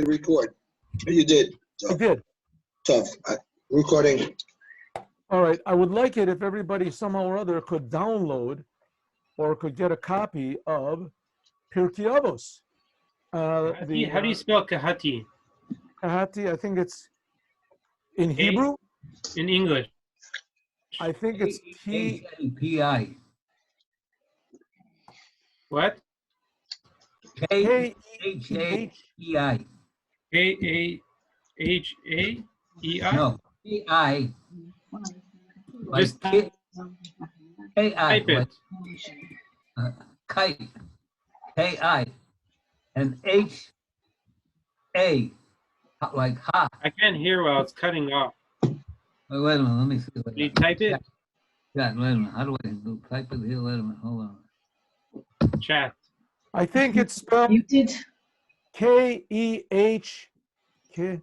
record. You did. I did. Tough. Recording. All right. I would like it if everybody somehow or other could download or could get a copy of Pirkei Avos. How do you spell kahati? Kahati, I think it's in Hebrew. In English. I think it's K-A-P-I. What? K-H-A-P-I. K-A-H-A-E-I? No, P-I. Just K-I. type it. Kite. K-I. And H-A. Like ha. I can't hear while it's cutting off. Wait a minute, let me see. Can you type it? Yeah, wait a minute. How do I do? Type it here. Wait a minute. Hold on. Chat. I think it's spelled Muted. K-E-H. K.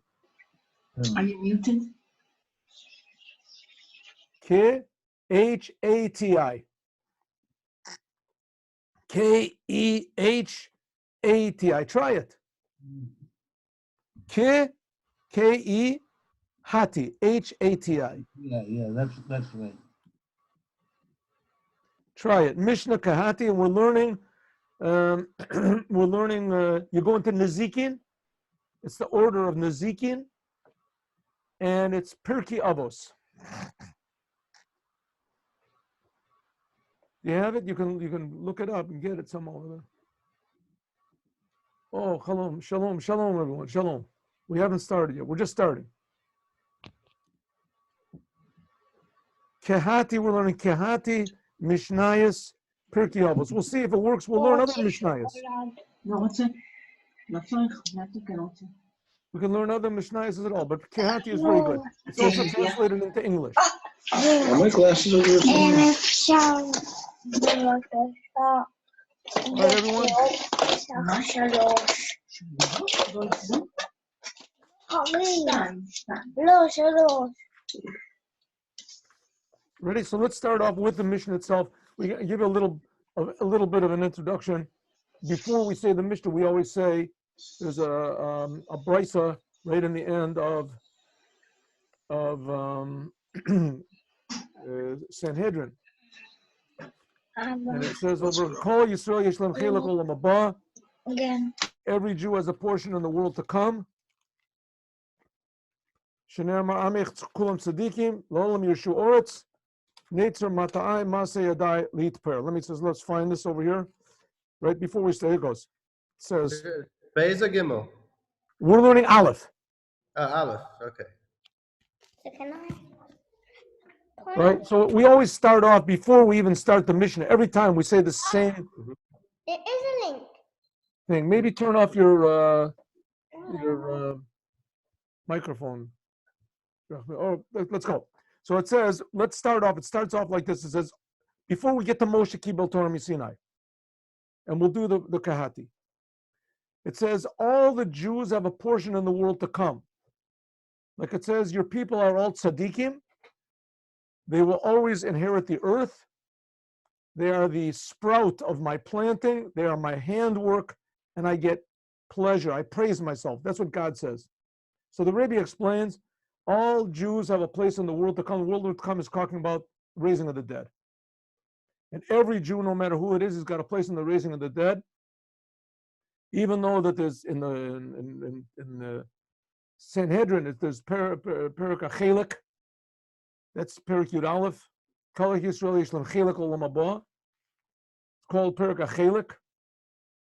Are you muted? K-H-A-T-I. K-E-H-A-T-I. Try it. K-E Hati. H-A-T-I. Yeah, that's right. Try it. Mishnah Kahati, and we're learning. You go into Nezikin. It's the order of Nezikin, and it's Pirkei Avos. You have it. You can look it up and get it somewhere over there. Oh, shalom, everyone, shalom. We haven't started yet. We're just starting. Kehati, we're learning Kehati, Mishnayos, Pirkei Avos. We'll see if it works. We'll learn other Mishnayos. We can learn other Mishnayos as well, but Kehati is very good. It's also translated into English. Are my glasses over here? All right, everyone. Ready? So let's start off with the Mishnah itself. We give a little bit of an introduction. Before we say the Mishnah, we always say there's a brisa right in the end of Sanhedrin, and it says over Kol Yisrael Yishlem Chelek Olam Haba. Every Jew has a portion in the world to come. Shenamar Amich Kulam Tzadikim L'Olam Yeshiva Ohr Tmimim. Let's find this over here. Right before we start, it goes. It says, Beis or Gimel? We're learning Aleph. Aleph, okay. Right? So we always start off before we even start the Mishnah. Every time we say the same thing. Maybe turn off your microphone. Oh, let's go. So it says, let's start off. It starts off like this. It says, before we get to Moshe Kibel Torah Misinai, and we'll do the Kahati. It says, all the Jews have a portion in the world to come. Like it says, your people are all tzaddikim. They will always inherit the earth. They are the sprout of my planting. They are my handwork, and I get pleasure. I praise myself. That's what God says. So the Rebbe explains, all Jews have a place in the world to come. The world to come is talking about raising of the dead. And every Jew, no matter who it is, has got a place in the raising of the dead. Even though that there's in the Sanhedrin, there's Perek Chelek. That's Perek Yud Aleph. Kol Yisrael Yishlem Chelek Olam Haba. It's called Perek Chelek.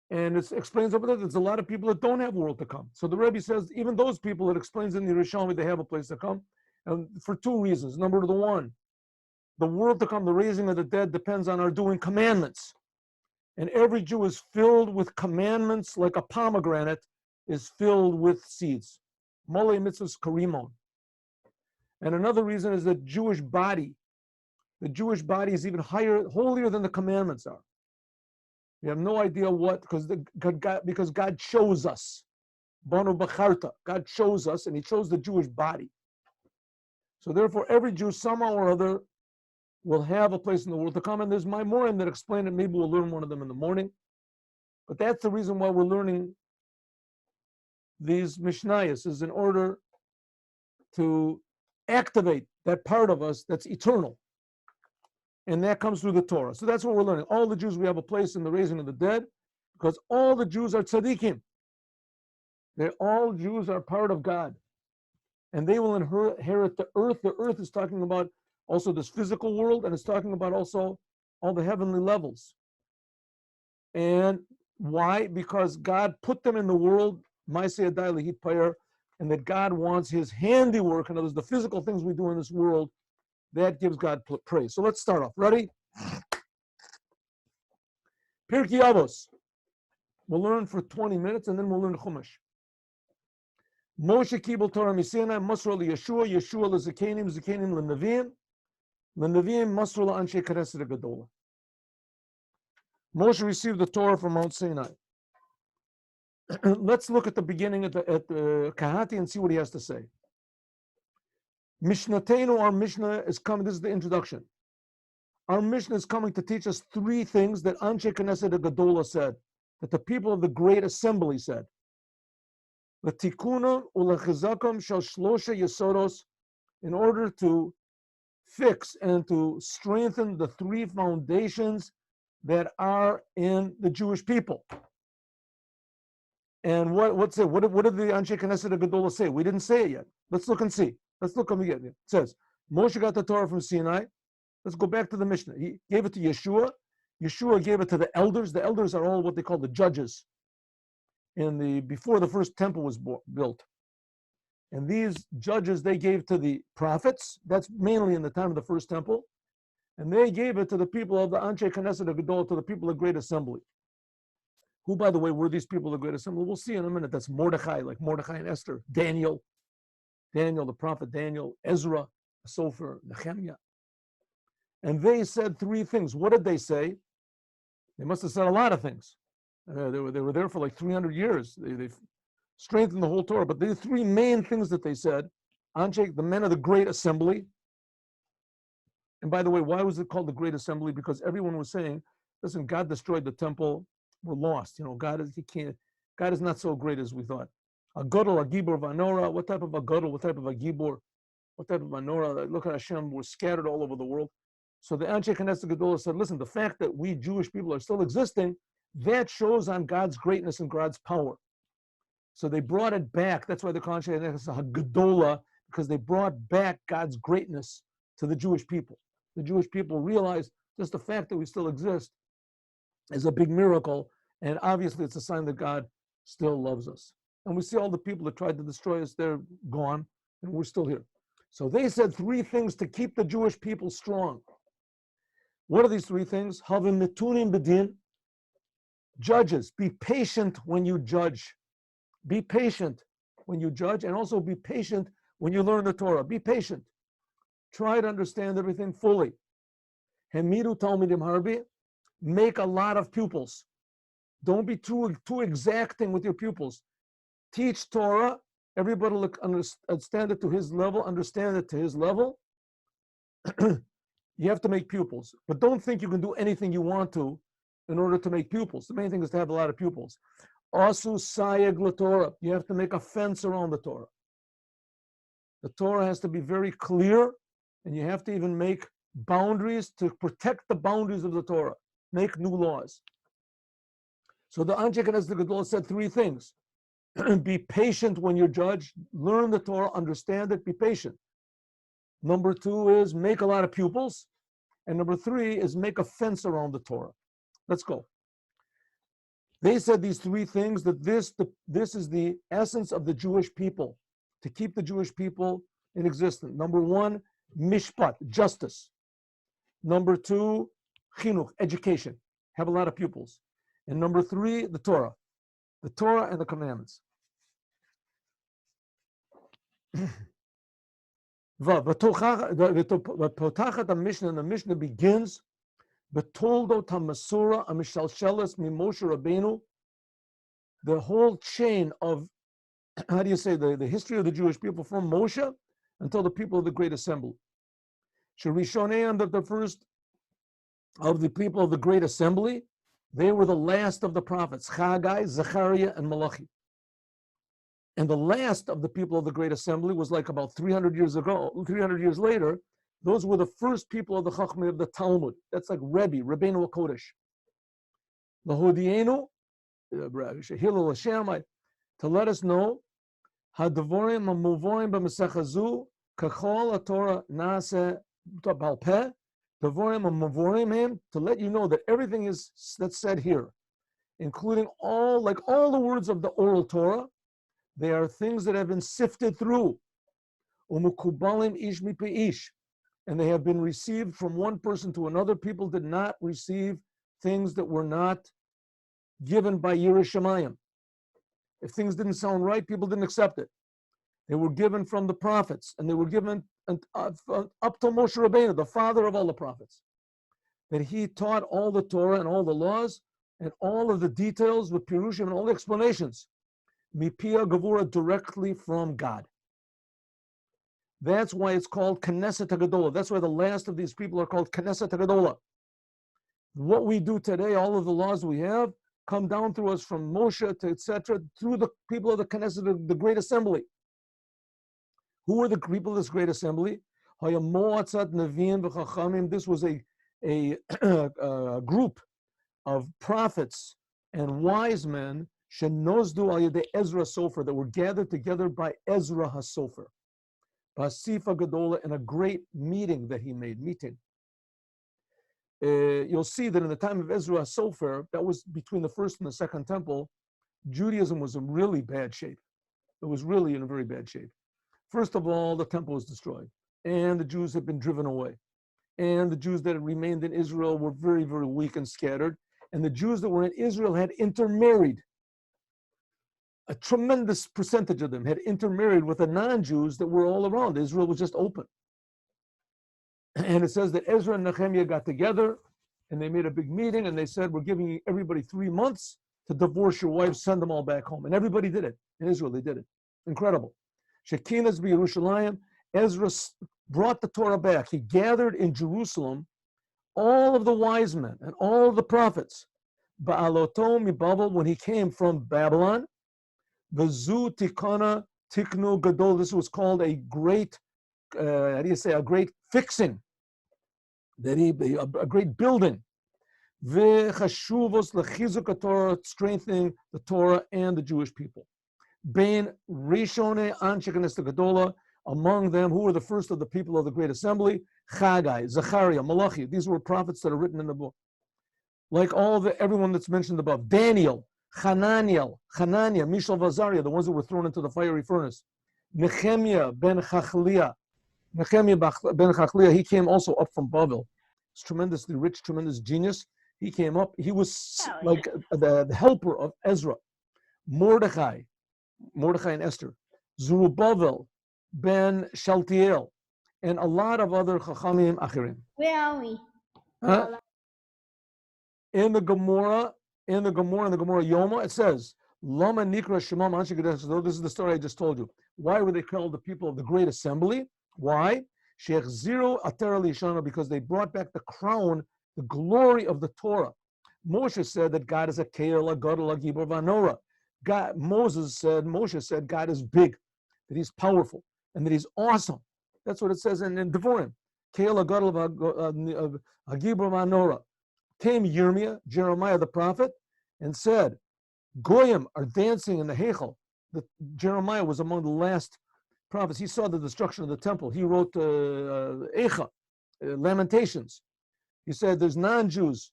And it explains over there there's a lot of people that don't have world to come. So the Rebbe says, even those people, it explains in the Yerushalmi, they have a place to come. And for two reasons. Number one, the world to come, the raising of the dead, depends on our doing commandments. And every Jew is filled with commandments like a pomegranate is filled with seeds. Mole mitzvahs karimon. And another reason is the Jewish body is even holier than the commandments are. We have no idea what, because God chose us. Banu Bacharta. God chose us, and He chose the Jewish body. So therefore, every Jew somehow or other will have a place in the world to come. And there's my Morim that explain it. Maybe we'll learn one of them in the morning. But that's the reason why we're learning these Mishnayos is in order to activate that part of us that's eternal. And that comes through the Torah. So that's what we're learning. All the Jews, we have a place in the raising of the dead, because all the Jews are tzaddikim. All Jews are part of God. And they will inherit the earth. The earth is talking about also this physical world, and it's talking about also all the heavenly levels. And why? Because God put them in the world, and that God wants his handiwork, in other words, the physical things we do in this world, that gives God praise. So let's start off. Ready? Pirkei Avos. We'll learn for 20 minutes, and then we'll learn Chumash. Moshe kibel Torah misinai, Masra Yeshua, Yeshua leZakenim, Zakenim leNeviim, leNeviim Masra leAnshe Knesset Gadola. Moshe received the Torah from Mount Sinai. Let's look at the beginning at the Kahati and see what he has to say. Mishnatenu, our Mishnah is coming. This is the introduction. Our Mishnah is coming to teach us three things that Anshe Knesset Gadola said, that the people of the Great Assembly said. L'tikunam u'lechizakom shel shlosha yesodos, in order to fix and to strengthen the three foundations that are in the Jewish people. And what's it? What did the Anshe Knesset Gadola say? We didn't say it yet. Let's look and see. Let's look and get it. It says Moshe got the Torah from Sinai. Let's go back to the Mishnah. He gave it to Yeshua. Yeshua gave it to the elders. The elders are all what they call the judges. Before the first temple was built. And these judges they gave to the prophets. That's mainly in the time of the first temple. And they gave it to the people of the Anshe Knesset Gadola, to the people of the Great Assembly. Who, by the way, were these people of the Great Assembly? We'll see in a minute. That's Mordechai, like Mordechai and Esther, Daniel, the prophet Daniel, Ezra, Sofer, Nehemiah. And they said three things. What did they say? They must have said a lot of things. They were there for like 300 years. They strengthened the whole Torah. But the three main things that they said, Anshe, the men of the Great Assembly. And by the way, why was it called the Great Assembly? Because everyone was saying, listen, God destroyed the temple. We're lost. God is not so great as we thought. A gadol, a gibor, vanora. What type of a gadol? What type of a gibor? What type of vanora? Look at Hashem. We're scattered all over the world. So the Anshe Knesset Gadola said, listen, the fact that we Jewish people are still existing, that shows on God's greatness and God's power. So they brought it back. That's why they call Anshe Knesset Gadola, because they brought back God's greatness to the Jewish people. The Jewish people realized just the fact that we still exist is a big miracle, and obviously it's a sign that God still loves us. And we see all the people that tried to destroy us, they're gone, and we're still here. So they said three things to keep the Jewish people strong. What are these three things? Havim mitunim b'din. Judges, be patient when you judge. Be patient when you judge, and also be patient when you learn the Torah. Be patient. Try to understand everything fully. Hemidu talmidim harbi. Make a lot of pupils. Don't be too exacting with your pupils. Teach Torah. Everybody look, understand it to his level. Understand it to his level. You have to make pupils, but don't think you can do anything you want to in order to make pupils. The main thing is to have a lot of pupils. Asu sayeg l'Torah. You have to make a fence around the Torah. The Torah has to be very clear, and you have to even make boundaries to protect the boundaries of the Torah. Make new laws. So the Anshe Knesset Gadola said three things. Be patient when you judge. Learn the Torah, understand it, be patient. Number two is make a lot of pupils. And number three is make a fence around the Torah. Let's go. They said these three things, that this is the essence of the Jewish people, to keep the Jewish people in existence. Number one, mishpat, justice. Number two, chinuch, education. Have a lot of pupils. And number three, the Torah and the commandments. The Mishnah begins, Betoldo Tamasura Amishalsheles Mimoshe Rabbeinu. The whole chain of, how do you say, the history of the Jewish people from Moshe until the people of the Great Assembly. Shirishonei, the first of the people of the Great Assembly, they were the last of the prophets, Chagai, Zechariah, and Malachi. And the last of the people of the Great Assembly was like about 300 years ago, 300 years later. Those were the first people of the Chachmei of the Talmud. That's like Rebbe, Rabbeinu HaKodesh. Lahodienu, Hillel Hashem, to let us know, Hadavorim Amuvorim B'Mesechazu, Kachol HaTorah Nase Balpeh, Davorim Amuvorim Him, to let you know that everything that's said here, including all the words of the oral Torah, they are things that have been sifted through. Umukubalim ish mipi ish. And they have been received from one person to another. People did not receive things that were not given by Yerushalayim. If things didn't sound right, people didn't accept it. They were given from the prophets, and they were given up to Moshe Rabbeinu, the father of all the prophets. That he taught all the Torah and all the laws and all of the details with Pirushim and all the explanations. Mipia Gavura, directly from God. That's why it's called Knesset HaGadolah. That's why the last of these people are called Knesset HaGadolah. What we do today, all of the laws we have, come down through us from Moshe to etc., through the people of the Knesset, the Great Assembly. Who are the people of this Great Assembly? This was a group of prophets and wise men Ezra Sofer, that were gathered together by Ezra HaSofer. Basifa Gadola, in a great meeting that he made, you'll see that in the time of Ezra HaSofer, that was between the first and the second temple, Judaism was in really bad shape. It was really in a very bad shape. First of all, the temple was destroyed, and the Jews had been driven away. And the Jews that had remained in Israel were very, very weak and scattered. And the Jews that were in Israel had intermarried. A tremendous percentage of them had intermarried with the non-Jews that were all around. Israel was just open. And it says that Ezra and Nehemiah got together and they made a big meeting and they said, we're giving everybody 3 months to divorce your wives, send them all back home. And everybody did it. In Israel, they did it. Incredible. Shekinah's B'Yerushalayim, Ezra brought the Torah back. He gathered in Jerusalem all of the wise men and all of the prophets. Ba'aloto Mibabel, when he came from Babylon, V'zu tikana tiknu gadol. This was called a great, a great fixing. A great building. V'chashuvos lechizuk Torah, strengthening the Torah and the Jewish people. Bein rishone anshe knesset gadola. Among them, who were the first of the people of the Great Assembly? Chagai, Zechariah, Malachi. These were prophets that are written in the book. Like everyone that's mentioned above. Daniel, Hananiah, Mishael, Vazariah, the ones that were thrown into the fiery furnace. Nehemiah ben Chachliah. He came also up from Babel. He's tremendously rich, tremendous genius. He came up. He was like the helper of Ezra. Mordechai and Esther. Zerubbabel ben Shaltiel, and a lot of other Chachamim Achirim. Where are we? In the Gemara Yoma, it says, Lama Nikra Shemam Anshe Kadesh. This is the story I just told you. Why were they called the people of the Great Assembly? Why? Sheikh Zero Atera Lishana, because they brought back the crown, the glory of the Torah. Moshe said that God is a Keil, a Gadol, a Gibor, Vanora. Moshe said God is big, that he's powerful, and that he's awesome. That's what it says in Devorim. Keil, a Gadol, a Gibor, Vanora. Came Jeremiah the prophet, and said, Goyim are dancing in the Heichal. Jeremiah was among the last prophets. He saw the destruction of the temple. He wrote Eicha, Lamentations. He said there's non-Jews,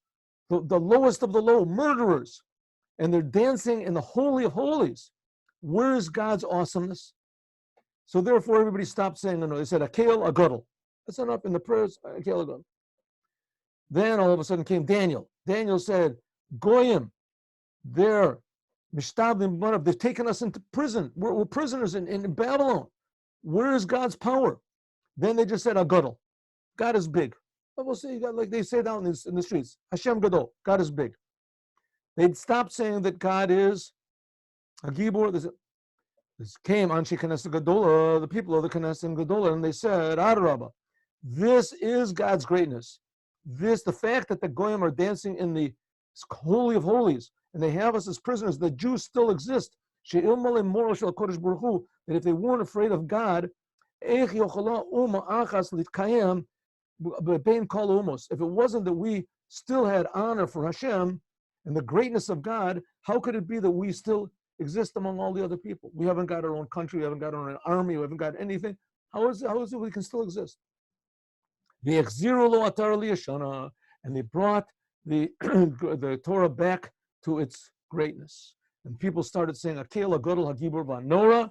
the lowest of the low, murderers, and they're dancing in the Holy of Holies. Where's God's awesomeness? So therefore, everybody stopped saying, no. They said, Akel Agadol. That's enough in the prayers, Akel Agadol. Then all of a sudden came Daniel. Daniel said, Goyim, they're Mishtabim, they've taken us into prison. We're prisoners in Babylon. Where is God's power? Then they just said, Agadol. God is big. We'll say, like they say down in the streets, Hashem Gadol, God is big. They'd stopped saying that God is a Gibor. This came Anshe Knesset Gadola, the people of the Knesset Gadola, and they said, Adarabah, this is God's greatness. The fact that the Goyim are dancing in the Holy of Holies, and they have us as prisoners, the Jews still exist, that if they weren't afraid of God, if it wasn't that we still had honor for Hashem and the greatness of God, how could it be that we still exist among all the other people? We haven't got our own country, we haven't got our own army, we haven't got anything. How is it we can still exist? And they brought the Torah back to its greatness. And people started saying, Akela Godel Hagibur Vanora.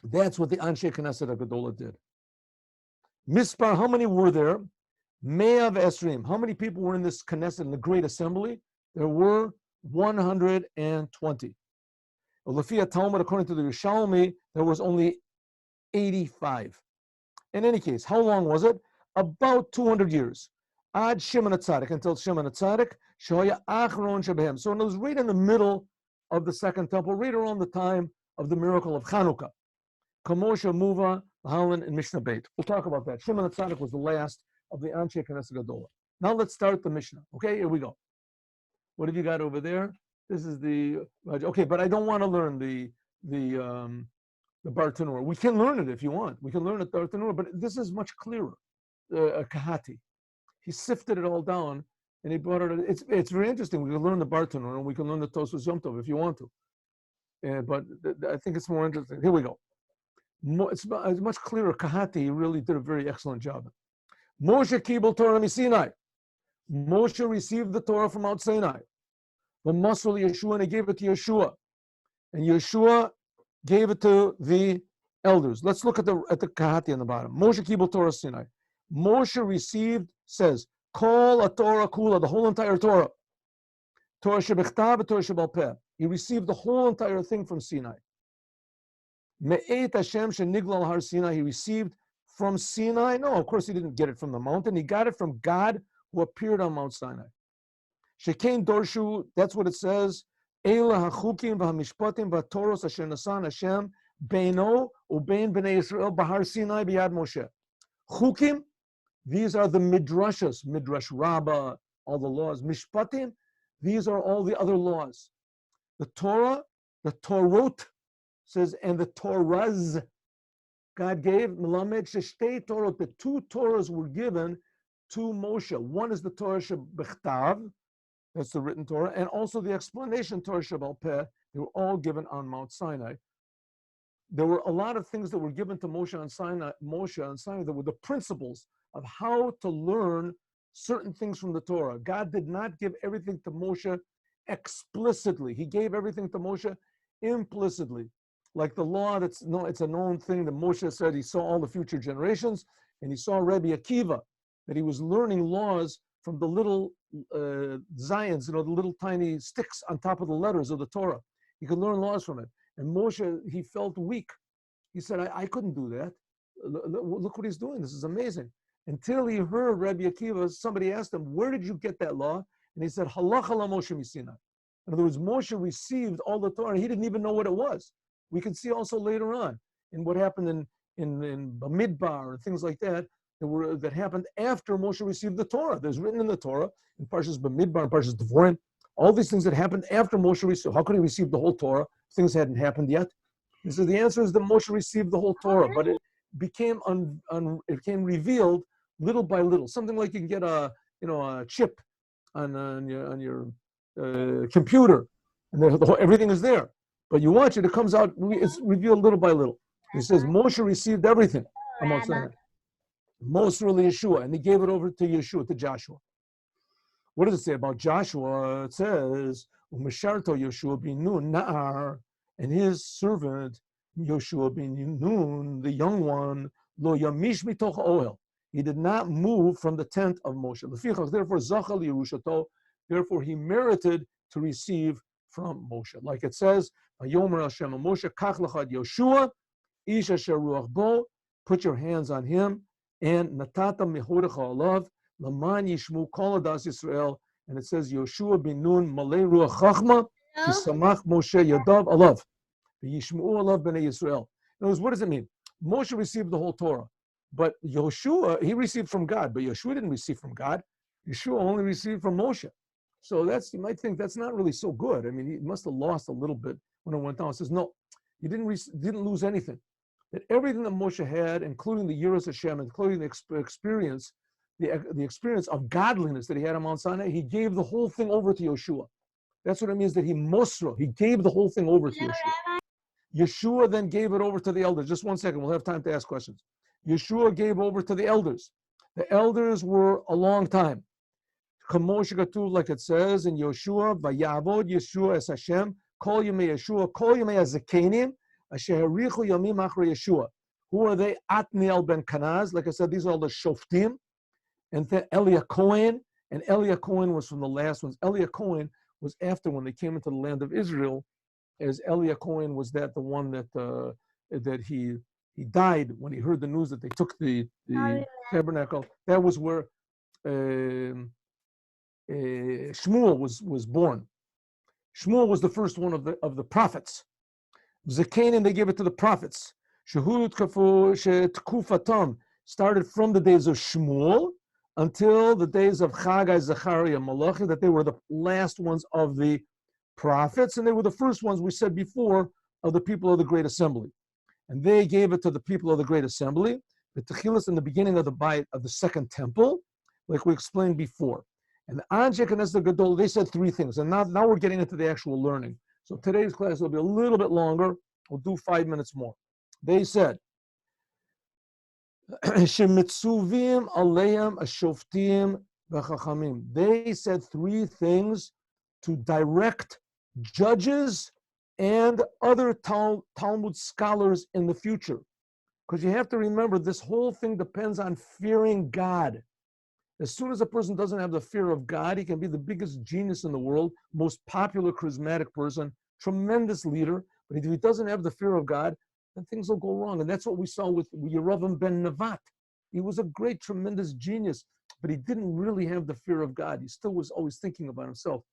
That's what the Anshe Knesset HaGadola did. Mispar, how many were there? Me'av Esrim. How many people were in this Knesset, in the Great Assembly? There were 120. Lefia Talmud, according to the Yerushalmi, there was only 85. In any case, how long was it? About 200 years. Ad Shimon HaTzadik, until Shimon HaTzadik, Shoya Achron Shebehem. So it was right in the middle of the Second Temple, right around the time of the miracle of Chanukah. Kamosha, Muva, Halan, and Mishnah Beit. We'll talk about that. Shimon HaTzadik was the last of the Anshe Knesset Gadola. Now let's start the Mishnah. Okay, here we go. What have you got over there? This is the, okay, but I don't want to learn the Bar Tanur. We can learn it if you want. We can learn it Bar Tanur, but this is much clearer. Kahati. He sifted it all down and he brought it. It's very interesting. We can learn the Bar Tanur and we can learn the Tosfos Yom Tov if you want to. But I think it's more interesting. Here we go. It's much clearer. Kahati really did a very excellent job. Moshe Kibul Torah Misinai. Moshe received the Torah from Mount Sinai. The Masul Yeshua, and he gave it to Yeshua. And Yeshua gave it to the elders. Let's look at the Kahati on the bottom. Moshe Kibul Torah Sinai. Moshe received, says, Kol a Torah Kula, the whole entire Torah. Torah Shebechtav, Torah Shebal Peh. He received the whole entire thing from Sinai. Me'et Hashem Sheniglal Har Sinai. He received from Sinai. No, of course he didn't get it from the mountain. He got it from God who appeared on Mount Sinai. Shekein Dorshu, that's what it says. Eila hachukim v'hamishpatim v'toros asher nasan Hashem beino ubein b'nei Yisrael b'har Sinai b'yad Moshe. Chukim, these are the midrashas, Midrash Rabbah, all the laws. Mishpatim, these are all the other laws. The Torah, the Torot, says, and the Torahs, God gave, Melamed Sheshtei Torot, the two Torahs were given to Moshe. One is the Torah Shebechtav, that's the written Torah, and also the explanation Torah Shebal Peh. They were all given on Mount Sinai. There were a lot of things that were given to Moshe on Sinai that were the principles of how to learn certain things from the Torah. God did not give everything to Moshe explicitly. He gave everything to Moshe implicitly. Like the law, it's a known thing that Moshe said he saw all the future generations, and he saw Rabbi Akiva, that he was learning laws from the little zions, the little tiny sticks on top of the letters of the Torah. He could learn laws from it. And Moshe, he felt weak. He said, I couldn't do that. Look what he's doing. This is amazing. Until he heard Rabbi Akiva, somebody asked him, where did you get that law? And he said, Halacha la Moshe Misina. In other words, Moshe received all the Torah. He didn't even know what it was. We can see also later on in what happened in Bamidbar and things like that, that happened after Moshe received the Torah. There's written in the Torah, in Parshas Bamidbar and Parshas Devorim, all these things that happened after Moshe received. How could he receive the whole Torah? Things hadn't happened yet. And so the answer is that Moshe received the whole Torah, but it became revealed little by little. Something like you can get a chip on your computer, and everything is there. But you watch it; it comes out. It's revealed little by little. He says Moshe received everything. Most really Yeshua, and he gave it over to Yeshua, to Joshua. What does it say about Joshua? It says, "U'misharto Yeshua bin Nun Na'ar," and his servant Yeshua bin Nun, the young one, lo yamish mitoch ohel. He did not move from the tent of Moshe. Therefore, zachal yerushato. Therefore, he merited to receive from Moshe. Like it says, "Vayomer Hashem Moshe kach lachad Yeshua, ish asher ruach bo." Put your hands on him. And natata mehorecha alav laman yishmu kol adas Yisrael, and it says Yoshua bin Nun malei ruach chachma kisamach Moshe yadav alav v'yishmu alav b'nei Yisrael. In other words, what does it mean? Moshe received the whole Torah, but Yoshua, he received from God, but Yeshua didn't receive from God. Yeshua only received from Moshe. So you might think that's not really so good. I mean, he must have lost a little bit when it went down. It says, no, you didn't lose anything. That everything that Moshe had, including the Yiras Hashem, including the experience, the experience of godliness that he had on Mount Sinai, he gave the whole thing over to Yeshua. That's what it means that he gave the whole thing over to Yeshua. Yeshua then gave it over to the elders. Just 1 second, we'll have time to ask questions. Yeshua gave over to the elders. The elders were a long time. Like it says in Yeshua, Vayavod Yeshua es Hashem, Kol Yemei Yeshua, Kol Yemei HaZakenim, Asher Harichu Yomim Achri Yeshua. Who are they? Atniel ben Kanaz. Like I said, these are all the Shoftim. And then Eliah Cohen. And Eliah Cohen was from the last ones. Eliah Cohen was after when they came into the land of Israel, as Eliah Cohen was the one that he died when he heard the news that they took the tabernacle. That was where Shmuel was born. Shmuel was the first one of the prophets. Zakanim, they gave it to the prophets. Shehud Tkufatam started from the days of Shmuel until the days of Chagai, Zechariah, Malachi, that they were the last ones of the prophets, and they were the first ones, we said before, of the people of the Great Assembly. And they gave it to the people of the Great Assembly, the Techilas in the beginning of the Bayit of the Second Temple, like we explained before. And the Anjek and Ezra Gadol, they said three things. And now we're getting into the actual learning. So today's class will be a little bit longer. We'll do 5 minutes more. They said, Shemitzuvim aleim ashoftim v'chachamim. They said three things to direct judges and other Talmud scholars in the future. Because you have to remember, this whole thing depends on fearing God. As soon as a person doesn't have the fear of God, he can be the biggest genius in the world, most popular, charismatic person, tremendous leader. But if he doesn't have the fear of God, then things will go wrong. And that's what we saw with Yeravim ben Nevat. He was a great, tremendous genius, but he didn't really have the fear of God. He still was always thinking about himself.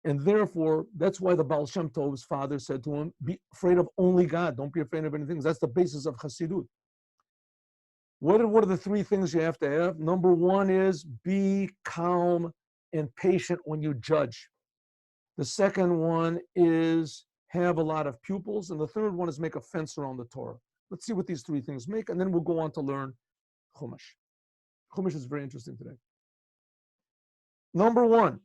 And therefore, that's why the Baal Shem Tov's father said to him, be afraid of only God. Don't be afraid of anything. That's the basis of Chassidut. What are the three things you have to have? Number one is be calm and patient when you judge. The second one is have a lot of pupils. And the third one is make a fence around the Torah. Let's see what these three things make, and then we'll go on to learn Chumash. Chumash is very interesting today. Number one,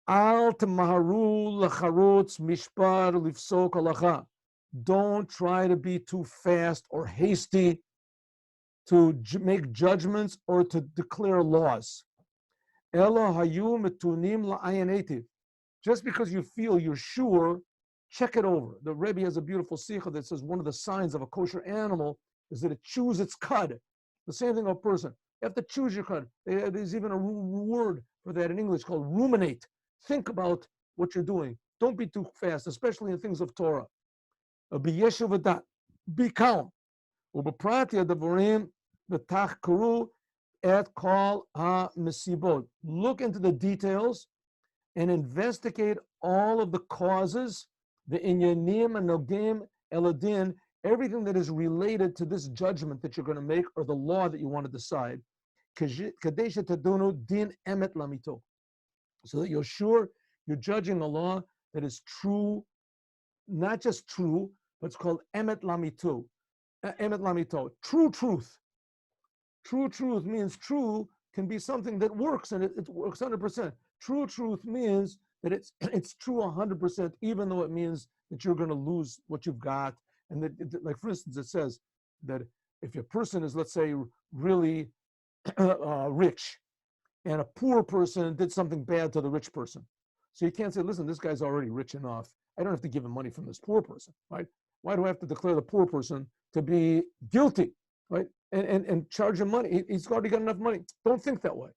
Al temaharu lacharutz mishpar lifsok halacha. Don't try to be too fast or hasty to make judgments or to declare laws. Ela hayu metunim la'ayin. Just because you feel you're sure, check it over. The Rebbe has a beautiful sikha that says one of the signs of a kosher animal is that it chews its cud. The same thing of a person. You have to choose your cud. There's even a word for that in English called ruminate. Think about what you're doing. Don't be too fast, especially in things of Torah. Be calm. Look into the details and investigate all of the causes, the inyanim and nogim eladin, everything that is related to this judgment that you're going to make or the law that you want to decide. So that you're sure you're judging a law that is true, not just true, but it's called emet lamito. Emet lamito, true truth. True truth means true can be something that works, and it works 100%. True truth means that it's true 100%, even though it means that you're going to lose what you've got. And that, like for instance, it says that if a person is, let's say, really rich, and a poor person did something bad to the rich person, so you can't say, listen, this guy's already rich enough. I don't have to give him money from this poor person, right? Why do I have to declare the poor person to be guilty, right? And charge him money? He's already got enough money. Don't think that way.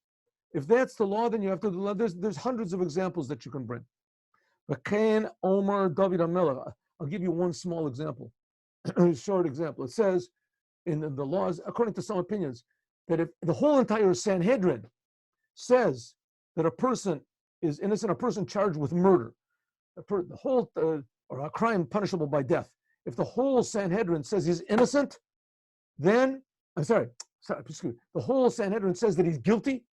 If that's the law, then you have to do the law. There's hundreds of examples that you can bring. V'kein Omer David HaMelech. I'll give you one small example, short example. It says in the laws, according to some opinions, that if the whole entire Sanhedrin says that a person is innocent, a person charged with murder, the whole or a crime punishable by death, if the whole Sanhedrin says he's innocent, then the whole Sanhedrin says that he's guilty,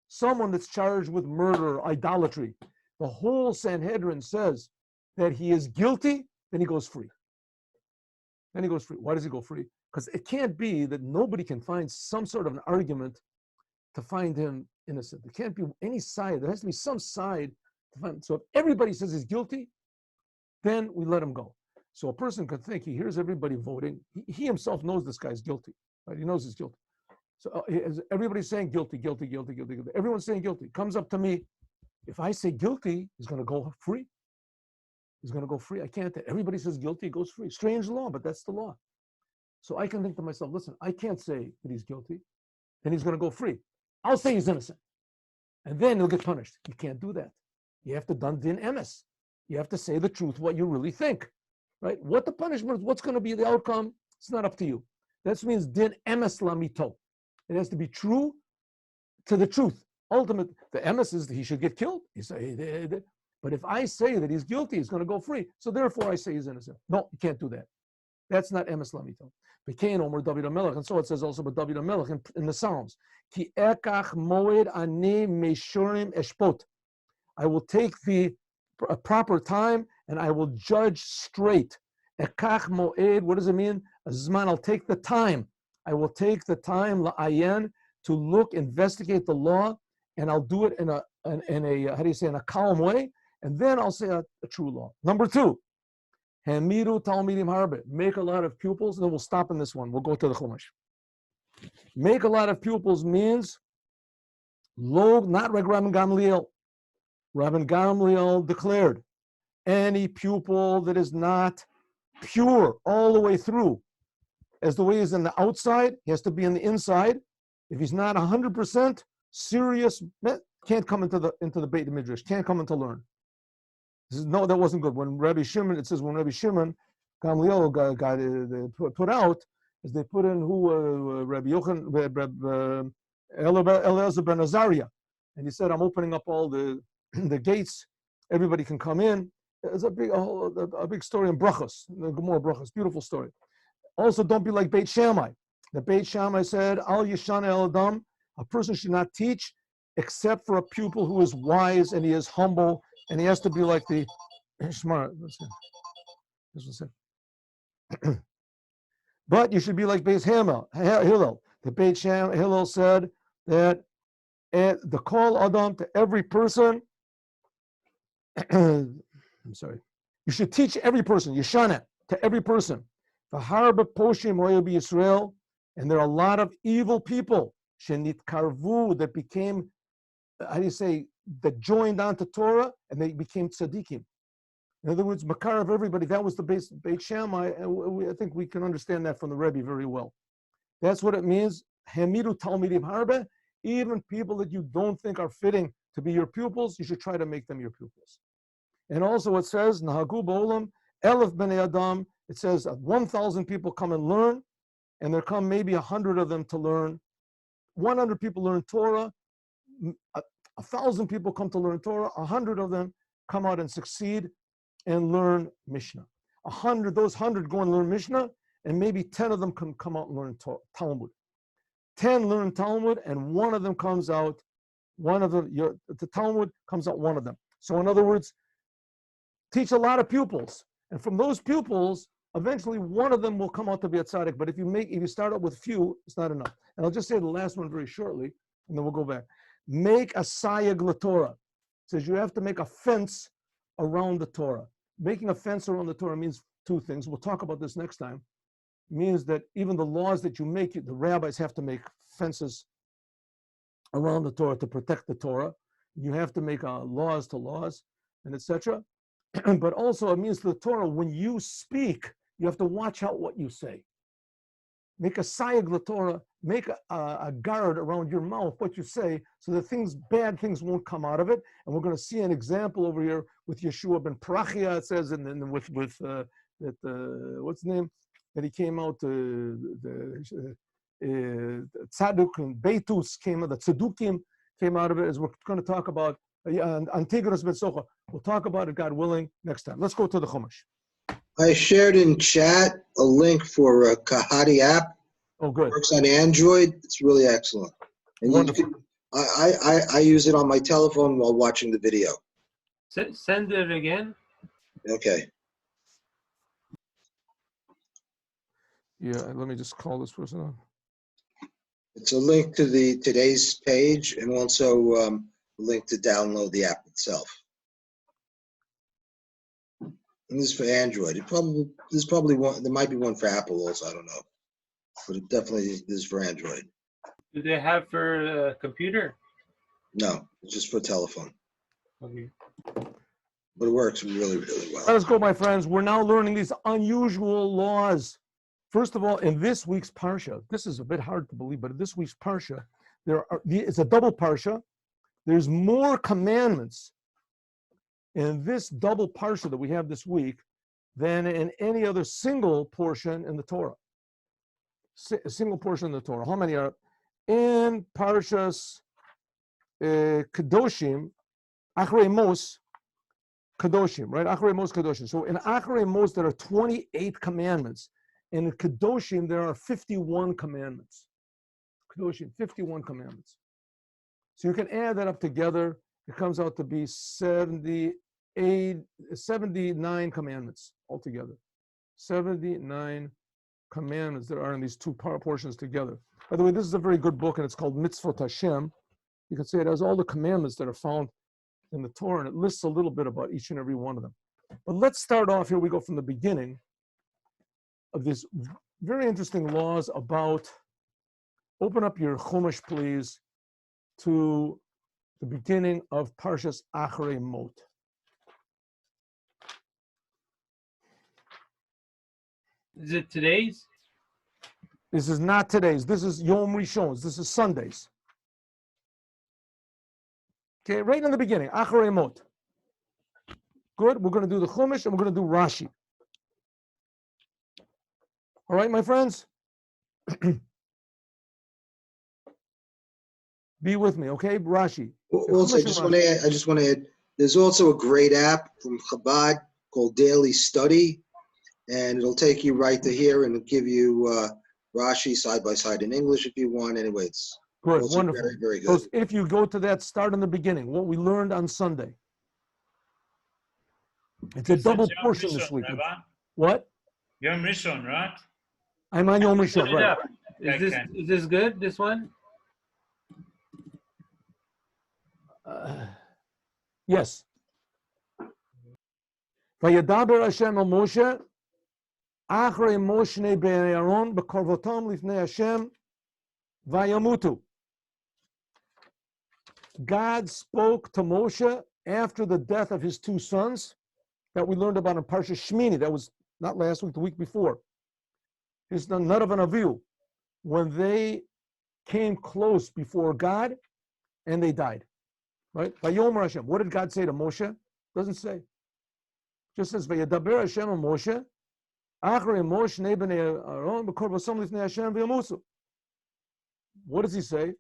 someone that's charged with murder, idolatry, the whole Sanhedrin says that he is guilty, then he goes free. Then he goes free. Why does he go free? Because it can't be that nobody can find some sort of an argument to find him innocent. There can't be any side. There has to be some side to find. So if everybody says he's guilty, then we let him go. So a person could think, he hears everybody voting. He himself knows this guy's guilty. Right? He knows he's guilty. So everybody's saying guilty, guilty, guilty, guilty, guilty. Everyone's saying guilty. Comes up to me. If I say guilty, he's going to go free. He's going to go free. I can't. Everybody says guilty, he goes free. Strange law, but that's the law. So I can think to myself, listen, I can't say that he's guilty, then he's going to go free. I'll say he's innocent. And then he'll get punished. You can't do that. You have to dun din emes. You have to say the truth, what you really think. Right? What the punishment is, what's going to be the outcome, it's not up to you. That means din emes lamito. It has to be true to the truth. Ultimate, the emes is that he should get killed. You say, but if I say that he's guilty, he's going to go free. So therefore I say he's innocent. No, you can't do that. That's not emes lamito. Became Omer David HaMelech, and so it says also about David HaMelech in the Psalms. Ki ekach moed ani meshurim eshpot. I will take the proper time and I will judge straight. Ekach moed, what does it mean? Zman, I'll take the time. I will take the time la'ayen to look, investigate the law, and I'll do it in a how do you say, in a calm way, and then I'll say a true law. Number two, Hamiru Talmidim Harbe, make a lot of pupils, and then we'll stop in this one. We'll go to the Chumash. Make a lot of pupils means not like Rabbi Gamliel. Rabbi Gamliel declared, any pupil that is not pure all the way through, as the way he's in the outside, he has to be on the inside. If he's not 100% serious, can't come into the Beit Midrash, can't come in to learn. No, that wasn't good. When Rabbi Shimon, it says when Rabbi Shimon, Gamliel got put out, as they put in Rabbi Yochanan, Eliezer ben Azariah, and he said, I'm opening up all the gates, everybody can come in. It's a big story in Brachos, the Gemara Brachos, beautiful story. Also, don't be like Beit Shammai. The Beit Shammai said, Al Yishana El Adam, a person should not teach except for a pupil who is wise and he is humble, and he has to be like the smart. But you should be like Beit Hillel. The Beit Hillel said that the call Adam to every person. I'm sorry. You should teach every person, Yeshana, to every person. V'harba poshim oyabi Yisrael, and there are a lot of evil people, shenit karvu, that became, how do you say, that joined onto Torah, and they became tzaddikim. In other words, makar of everybody, that was the Beit Shammai, and I think we can understand that from the Rebbe very well. That's what it means, hamidu talmidim harbe, even people that you don't think are fitting to be your pupils, you should try to make them your pupils. And also it says, Nahagu b'olam, elef b'nei adam, it says 1,000 people come and learn, and there come maybe 100 of them to learn. 100 people learn Torah, 1,000 people come to learn Torah, 100 of them come out and succeed and learn Mishnah. Those 100 go and learn Mishnah, and maybe 10 of them can come out and learn Talmud. 10 learn Talmud, and one of them comes out, the Talmud comes out one of them. So in other words, teach a lot of pupils, and from those pupils, eventually one of them will come out to be a tzaddik. But if you start out with few, it's not enough. And I'll just say the last one very shortly, and then we'll go back. Make a sayag l'Torah. It says you have to make a fence around the Torah. Making a fence around the Torah means two things. We'll talk about this next time. It means that even the laws that you make, the rabbis have to make fences around the Torah to protect the Torah. You have to make laws to laws, and etc. But also it means to the Torah, when you speak, you have to watch out what you say. Make a sayag l'Torah, make a guard around your mouth, what you say, so that bad things won't come out of it. And we're going to see an example over here with Yeshua ben Parachia, it says, and then with what's the name? That he came out, Tzaduk and Beitus came out, the Tzedukim came out of it, as we're going to talk about Antigonus ben Socha. We'll talk about it, God willing, next time. Let's go to the Chumash. I shared in chat a link for a Kahati app. Oh, good. It works on Android. It's really excellent. And I use it on my telephone while watching the video. Send it again. Okay. Yeah, let me just call this person on. It's a link to today's page and also a link to download the app itself. And this is for Android. There's probably one. There might be one for Apple also. I don't know, but it definitely is for Android. Do they have for computer? No, it's just for telephone. Okay. But it works really, really well. Let us go, my friends. We're now learning these unusual laws. First of all, in this week's parsha, this is a bit hard to believe, but in this week's parsha, it's a double parsha. There's more commandments in this double parsha that we have this week than in any other single portion in the Torah. A single portion in the Torah. How many are in Parshas Kedoshim, Achrei Mos, Kedoshim, right? Achrei Mos, Kedoshim. So in Achrei Mos, there are 28 commandments. And in Kedoshim, there are 51 commandments. Kedoshim, 51 commandments. So you can add that up together. It comes out to be 79 commandments altogether. 79 commandments that are in these two portions together. By the way, this is a very good book, and it's called Mitzvot Hashem. You can say it has all the commandments that are found in the Torah, and it lists a little bit about each and every one of them. But let's start off, here we go from the beginning of these very interesting laws about, open up your Chumash, please, to the beginning of Parshas Achrei Mot. Is it today's? This is not today's. This is Yom Rishon's. This is Sunday's. Okay, right in the beginning, Achrei Mot. Good. We're going to do the Chumash and we're going to do Rashi. All right, my friends? Be with me, okay? Rashi. Also, I just want to add, there's also a great app from Chabad called Daily Study, and it'll take you right to here and it'll give you Rashi side by side in English if you want. Anyway, it's good, wonderful. Very, very good. So if you go to that, start in the beginning, what we learned on Sunday. It's a double portion this week. What? Yom Rishon, right? I'm on Yom Rishon, right? Is this good, this one? Yes. Vayadaber Hashem el Moshe, Achrei Moshe bnei Aaron, b'korvotam lifnei Hashem, vayamutu. God spoke to Moshe after the death of his two sons that we learned about in Parsha Shmini. That was not last week, the week before. His son Nadav and Avihu, when they came close before God and they died. Right? Vayomer Hashem. What did God say to Moshe? Doesn't say. Just says, Vayadaber Hashem and Moshe, Achrei Moshe bnei Aaron, b'korvotam lifnei Hashem v'yamutu. What does he say?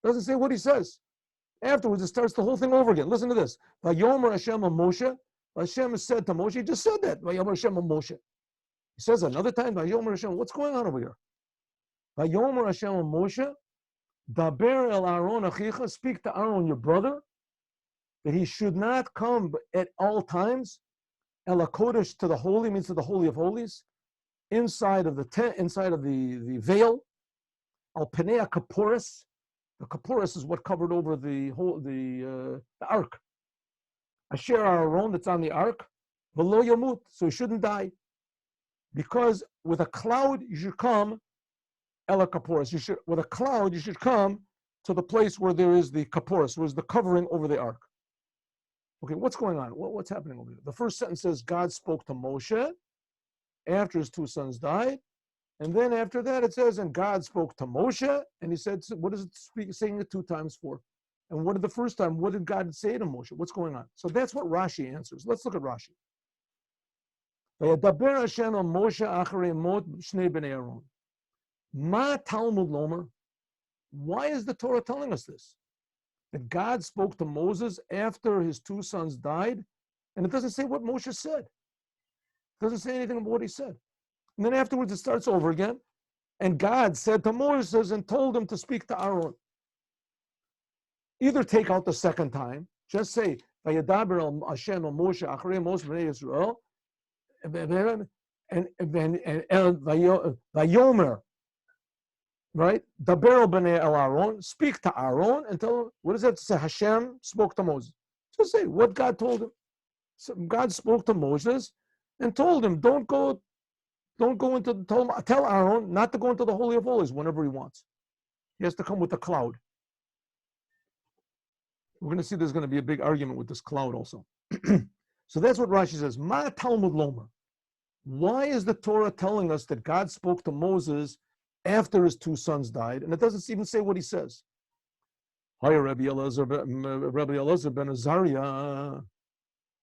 Doesn't say what he says. Afterwards, it starts the whole thing over again. Listen to this. Vayomer Hashem and Moshe. Hashem has said to Moshe, he just said that. Vayomer Hashem and Moshe. He says another time, Vayomer Hashem. What's going on over here? Vayomer Hashem and Moshe, Daber el Aaron achicha, speak to Aaron, your brother, that he should not come at all times, el HaKodesh, to the holy, means to the Holy of Holies, inside of the tent, inside of the veil, al penei kaporis. The kaporis is what covered over the ark. Asher Aaron, that's on the ark, v'lo yomut, so he shouldn't die. Because with a cloud, you should come, el kaporis. With a cloud, you should come to the place where there is the kaporis, where is the covering over the ark. Okay, what's going on? What's happening over here? The first sentence says God spoke to Moshe after his two sons died. And then after that, it says, and God spoke to Moshe, and he said, what is it saying it two times for? And what did the first time, what did God say to Moshe? What's going on? So that's what Rashi answers. Let's look at Rashi. Vayadaber Hashem el Moshe achrei mot shnei bnei Aaron. Ma Talmud Lomer. Why is the Torah telling us this? That God spoke to Moses after his two sons died, and it doesn't say what Moshe said. It doesn't say anything about what he said. And then afterwards it starts over again. And God said to Moses and told him to speak to Aaron. Either take out the second time, just say, Vayedaber el Hashem el Moshe achrei Moshe b'nei Yisrael, and Vayomer, right? Daber b'nei el Aaron, speak to Aaron and tell him, what does that say? Hashem spoke to Moses. Just say what God told him. So God spoke to Moses and told him, don't go into, tell Aaron not to go into the Holy of Holies whenever he wants. He has to come with the cloud. We're going to see there's going to be a big argument with this cloud also. So that's what Rashi says. Ma Talmud Lomer. Why is the Torah telling us that God spoke to Moses after his two sons died? And it doesn't even say what he says. Hi, Rabbi Elazar ben Azariah.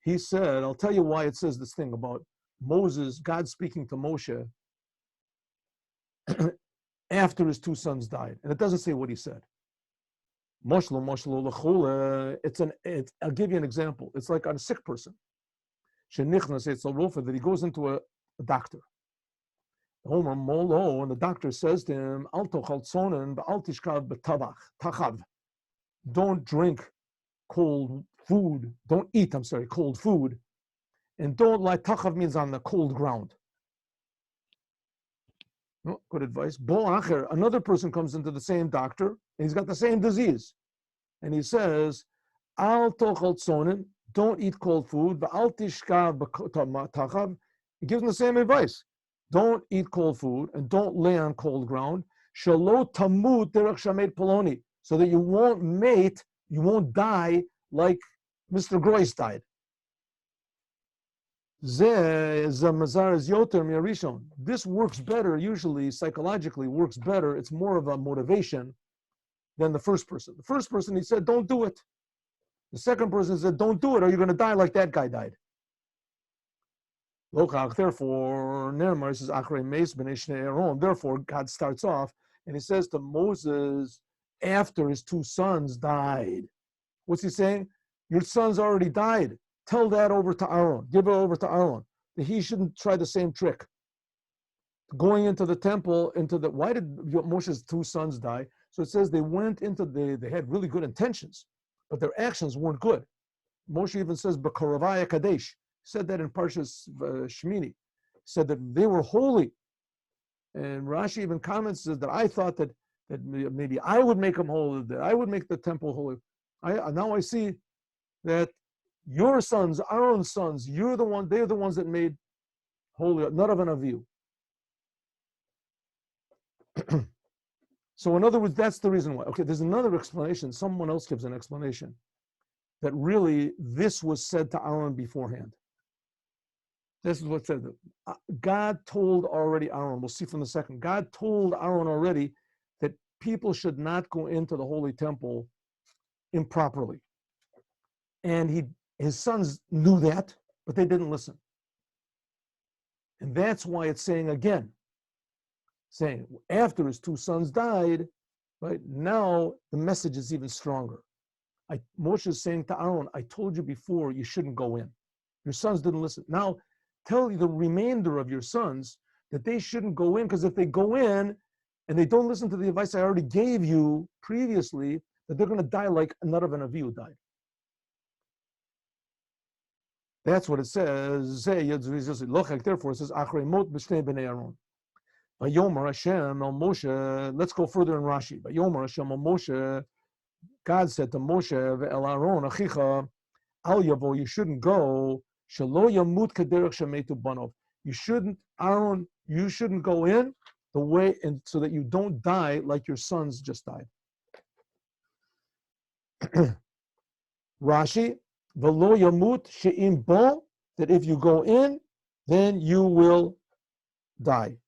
He said, I'll tell you why it says this thing about Moses, God speaking to Moshe after his two sons died. And it doesn't say what he said. I'll give you an example. It's like on a sick person. That he goes into a doctor. And the doctor says to him, don't drink cold food. Don't eat, cold food. And don't lie. Tachav means on the cold ground. Oh, good advice. Another person comes into the same doctor, and he's got the same disease. And he says, Al tochal tzonin, don't eat cold food. Al tishkav tachav. He gives him the same advice. Don't eat cold food, and don't lay on cold ground. Shalo tamut derech shamet poloni, so that you won't mate, you won't die like Mr. Groys died. This works better, usually psychologically works better. It's more of a motivation than the first person. The first person, he said, don't do it. The second person said, don't do it, or you're going to die like that guy died. Therefore, Nermar says, therefore, God starts off and he says to Moses, after his two sons died. What's he saying? Your sons already died. Tell that over to Aaron. Give it over to Aaron. That he shouldn't try the same trick. Going into the temple, why did Moshe's two sons die? So it says they went into they had really good intentions, but their actions weren't good. Moshe even says, B'koravaya Kadesh. Said that in Parshas Shemini. Said that they were holy. And Rashi even comments that I thought that maybe I would make them holy, that I would make the temple holy. Now I see that your sons, Aaron's sons, they're the ones that made holy, not of an aviu. So in other words, that's the reason why. Okay, there's another explanation. Someone else gives an explanation that really this was said to Aaron beforehand. This is what said. God told already Aaron, we'll see from the second, God told Aaron already that people should not go into the holy temple improperly. And his sons knew that, but they didn't listen. And that's why it's saying again, saying after his two sons died, right, now the message is even stronger. Moshe is saying to Aaron, I told you before you shouldn't go in. Your sons didn't listen. Now tell the remainder of your sons that they shouldn't go in, because if they go in and they don't listen to the advice I already gave you previously, that they're going to die like another of an aviu died. That's what it says. Therefore, it says, Achrei mot b'shnei b'nei Aaron. Vayomer Hashem el Moshe. Let's go further in Rashi. Vayomer Hashem el Moshe. God said to Moshe, el Aaron achicha, al yavo, you shouldn't go. Shelo yamut kederech shemetu banov. You shouldn't, Aaron, you shouldn't go in the way, and so that you don't die like your sons just died. Rashi, v'lo yamut she'im bo, that if you go in, then you will die.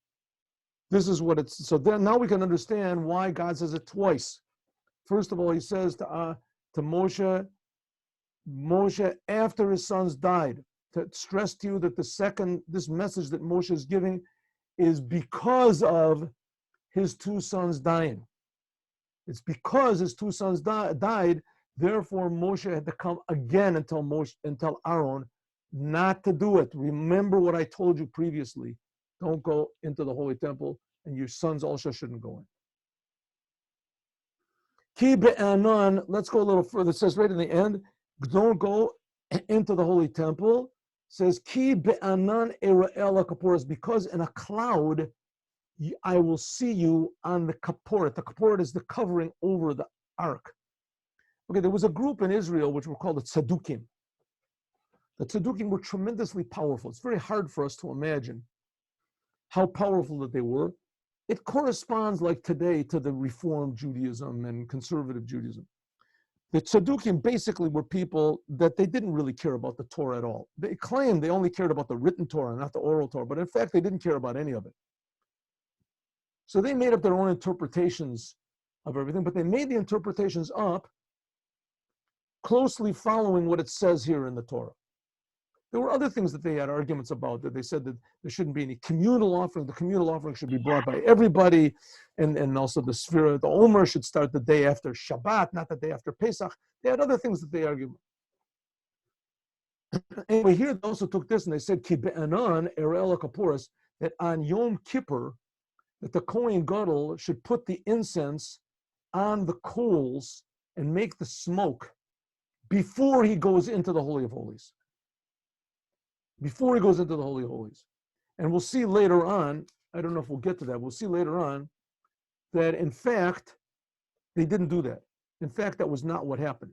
This is what it's, so then now we can understand why God says it twice. First of all, he says to Moshe, after his sons died, to stress to you that this message that Moshe is giving is because of his two sons dying. It's because his two sons died, therefore Moshe had to come again and tell Aaron not to do it. Remember what I told you previously. Don't go into the holy temple, and your sons also shouldn't go in. Ki be'anan, let's go a little further. It says right in the end, don't go into the holy temple. It says, Ki be'anan era'el kaporas, because in a cloud I will see you on the kaporet. The kaporet is the covering over the ark. Okay, there was a group in Israel which were called the Tzedukim. The Tzedukim were tremendously powerful. It's very hard for us to imagine how powerful that they were. It corresponds, like today, to the Reform Judaism and conservative Judaism. The Tzedukim basically were people that they didn't really care about the Torah at all. They claimed they only cared about the written Torah, not the oral Torah, but in fact, they didn't care about any of it. So they made up their own interpretations of everything, but they made the interpretations up closely following what it says here in the Torah. There were other things that they had arguments about, that they said that there shouldn't be any communal offering. The communal offering should be brought by everybody, and also the Sfira, the Omer should start the day after Shabbat, not the day after Pesach. They had other things that they argued. Anyway, here they also took this and they said, Ki be'anan erel kaporas, that on Yom Kippur, that the Kohen Gadol should put the incense on the coals and make the smoke before he goes into the Holy of Holies. Before he goes into the Holy of Holies. And we'll see later on, I don't know if we'll get to that, we'll see later on, that in fact, they didn't do that. In fact, that was not what happened.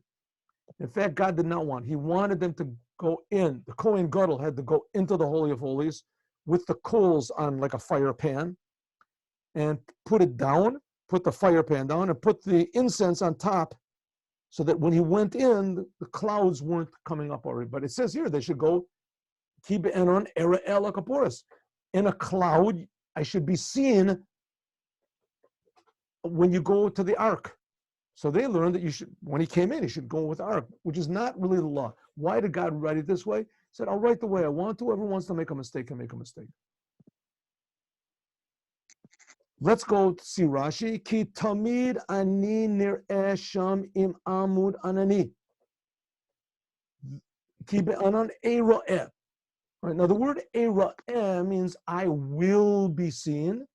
In fact, God did not want. He wanted them to go in. The Kohen Gadol had to go into the Holy of Holies with the coals on like a fire pan and put it down, put the fire pan down and put the incense on top so that when he went in, the clouds weren't coming up already. But it says here they should go in a cloud. I should be seen when you go to the ark. So they learned that you should, when he came in, he should go with the ark, which is not really the law. Why did God write it this way? He said, I'll write the way I want to. Whoever wants to make a mistake can make a mistake. Let's go to see Rashi. Ki tamid ani nir'eh sham im amud anani. Ki be'anan eira'eh. Right, now the word eira'eh means I will be seen.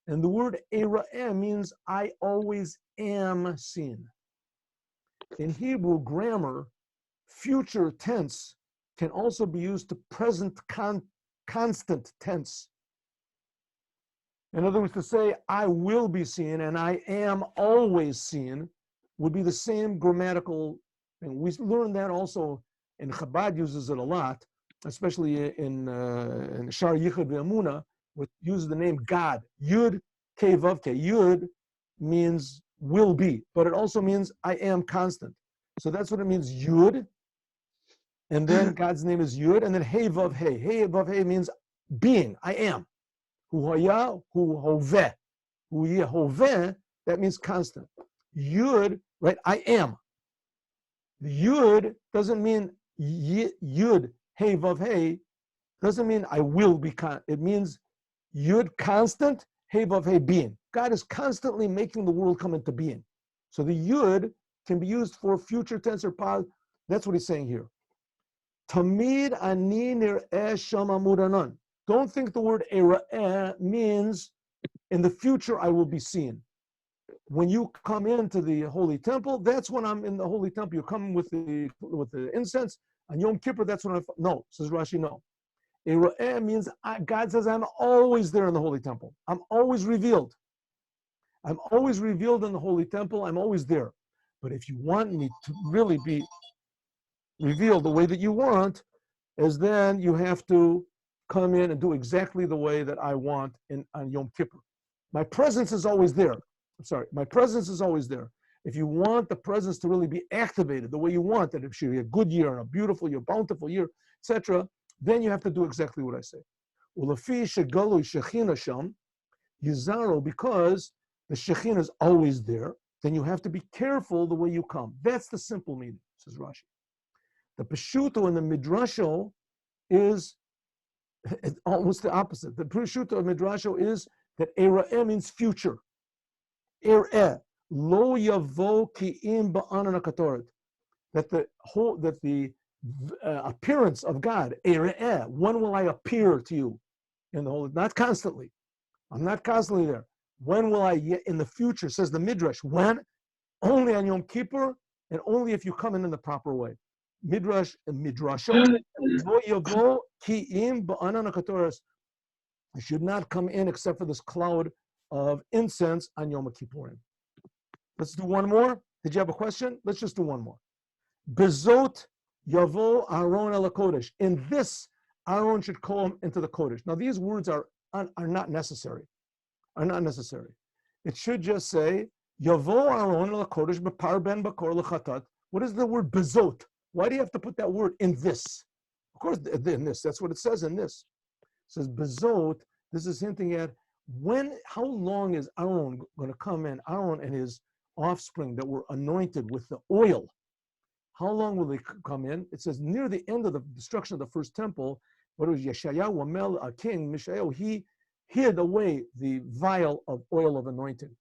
And the word eira'eh means I always am seen. In Hebrew grammar, future tense can also be used to present constant tense. In other words, to say I will be seen and I am always seen would be the same grammatical thing. We learned that also, and Chabad uses it a lot, especially in Shar Yichud Ve'emuna, which uses the name God. Yud Kei Vav Kei. Yud means will be, but it also means I am constant. So that's what it means, Yud. And then God's name is Yud, and then Hey Vav Hey. Hey Vav Hey means being, I am. Hu haya, hu hoveh. Hu yehoveh, that means constant. Yud, right, I am. Yud doesn't mean Yud, Hey Vav Hey, doesn't mean I will be constant. It means Yud constant, Hey Vav Hey being. God is constantly making the world come into being. So the Yud can be used for future tense or past. That's what he's saying here. Tamid ani nir'eh sham amud anan. Don't think the word era'eh means in the future I will be seen. When you come into the holy temple, that's when I'm in the holy temple. You come with the incense. On Yom Kippur, that's when no, says Rashi, no. Era'eh means God says I'm always there in the holy temple. I'm always revealed. I'm always revealed in the holy temple. I'm always there. But if you want me to really be revealed the way that you want, is then you have to come in and do exactly the way that I want on Yom Kippur. My presence is always there. I'm sorry, my presence is always there. If you want the presence to really be activated the way you want, that it should be a good year and a beautiful year, bountiful year, etc., then you have to do exactly what I say. Because the Shekhinah is always there, then you have to be careful the way you come. That's the simple meaning, says Rashi. The Peshuto and the Midrasho is almost the opposite. The Peshuto and Midrasho is that Era'eh means future. Era'eh, lo yavo ki'im ba'anan hakatoret. That the appearance of God, Era'eh, when will I appear to you in the holy? Not constantly. I'm not constantly there. When will I, in the future, says the Midrash, when? only on Yom Kippur, and only if you come in the proper way. Midrash and Midrasho, lo yavo ki im ba'anan hakatoras. You should not come in except for this cloud of incense on Yom Kippurim. Let's do one more. Did you have a question? Let's just do one more. Bezot yavo Aaron el kodesh. In this, Aaron should come into the kodesh. Now these words are not necessary. Are not necessary. It should just say yavo Aaron el kodesh b'par ben bakor lechatat. What is the word bezot? Why do you have to put that word in this? Of course, in this. That's what it says in this. It says bezot. This is hinting at how long is Aaron going to come in? Aaron and his offspring that were anointed with the oil. How long will they come in? It says near the end of the destruction of the first temple, what was Yeshayahu, a king, Mishael, he hid away the vial of oil of anointing.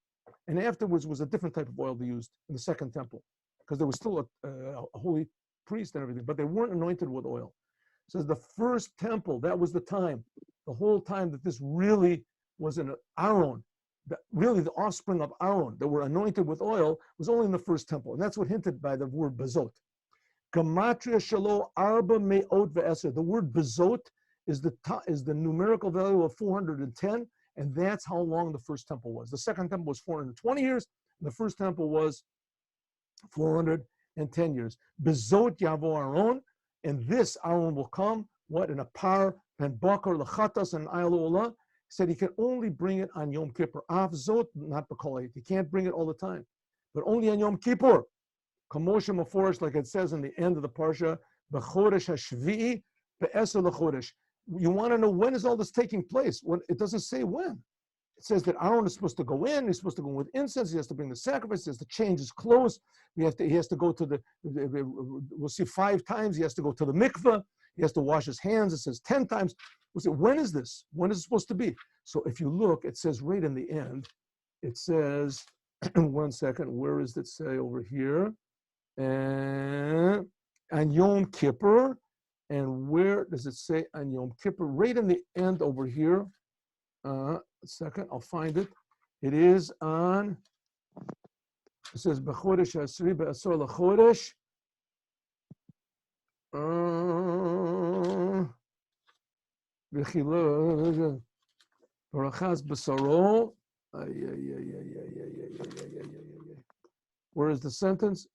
And afterwards was a different type of oil they used in the second temple, because there was still a holy priest and everything, but they weren't anointed with oil. It says the first temple, that was the time, the whole time that this really was an Aaron, really the offspring of Aaron that were anointed with oil was only in the first temple. And that's what hinted by the word bezot. Gematria shelo arba me'ot ve'eser. The word bezot is the numerical value of 410, and that's how long the first temple was. The second temple was 420 years, and the first temple was 410 years. Bezot yavo Aaron, and this Aaron will come, what, in a par, and bakar lechatas, and ayalolah. Said he can only bring it on Yom Kippur. Av zot, not b'kolayit. He can't bring it all the time, but only on Yom Kippur. Kamosha maforish, like it says in the end of the parsha, b'chodesh hashvi'i be'eser lechodesh. You want to know when is all this taking place? When it doesn't say when. It says that Aaron is supposed to go in. He's supposed to go with incense. He has to bring the sacrifice. He has to change his clothes. He has to go to we'll see 5 times. He has to go to the mikveh. He has to wash his hands. It says 10 times. We'll say, when is this? When is it supposed to be? So if you look, it says right in the end, it says, one second, where does it say over here? And on Yom Kippur. And where does it say on Yom Kippur? Right in the end over here. A second, I'll find it. It is on, it says, B'chodesh Asri B'asor L'chodesh. Barachas B'saro. Where is the sentence?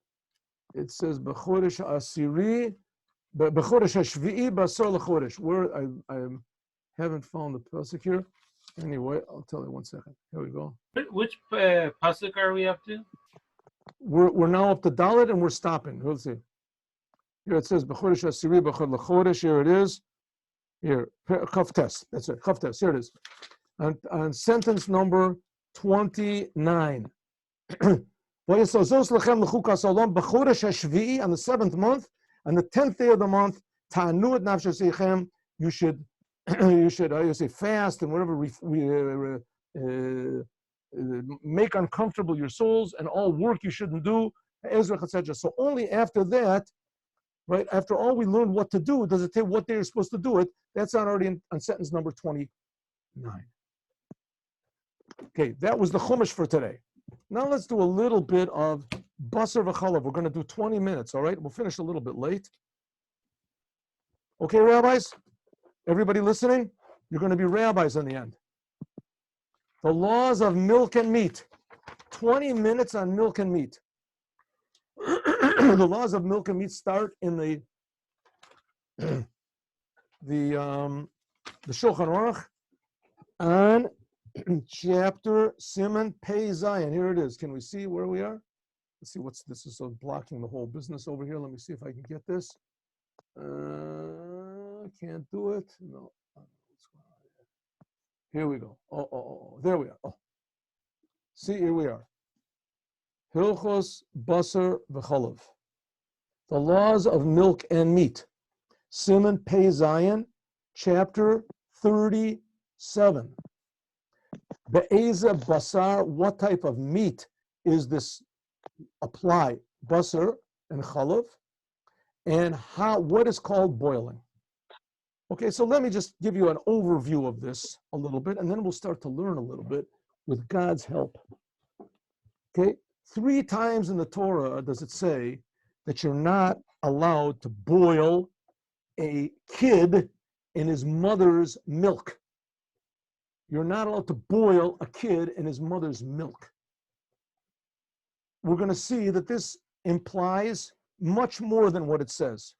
It says, B'chodesh Asiri, B'chodesh Hashvi'i B'asor L'chodesh. Where I haven't found the pasuk here. Anyway, I'll tell you 1 second. Here we go. Which pasuk are we up to? We're now up to Dalet and we're stopping. Let's see. Here it says B'chodesh Asiri B'chod L'chodesh. Here it is. Here, Chavtes. That's it. Chavtes. Here it is. On sentence number 29. On the 7th month, on the 10th day of the month, you should say fast and whatever make uncomfortable your souls, and all work you shouldn't do, etc. So only after that, right, after all we learn what to do, does it tell what day you're supposed to do it. That's not already on sentence number 29. Okay, that was the Chumash for today. Now let's do a little bit of Basar v'chalav. We're going to do 20 minutes, all right? We'll finish a little bit late. Okay, rabbis? Everybody listening? You're going to be rabbis in the end. The laws of milk and meat. 20 minutes on milk and meat. The laws of milk and meat start in the Shulchan Aruch on chapter Siman Pei Zayin. Here it is. Can we see where we are? Let's see what's this is so blocking the whole business over here. Let me see if I can get this. Can't do it. No. Here we go. Oh. There we are. Oh. See, here we are. Hilchos Basar v'chalav. The laws of milk and meat. Siman Pei Zayin, chapter 37. Be'eza basar, what type of meat is this apply? Basar and chalav. And what is called boiling. Okay, so let me just give you an overview of this a little bit, and then we'll start to learn a little bit with God's help. Okay, 3 times in the Torah does it say that you're not allowed to boil a kid in his mother's milk. You're not allowed to boil a kid in his mother's milk. We're going to see that this implies much more than what it says.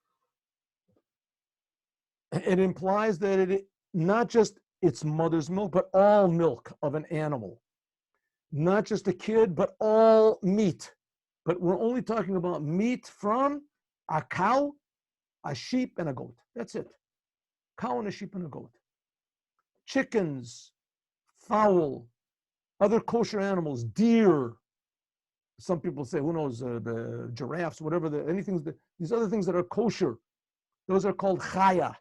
It implies that it not just its mother's milk, but all milk of an animal. Not just a kid, but all meat. But we're only talking about meat from a cow, a sheep, and a goat. That's it. Cow and a sheep and a goat. Chickens, fowl, other kosher animals, deer. Some people say, who knows, the giraffes, whatever, these other things that are kosher, those are called chaya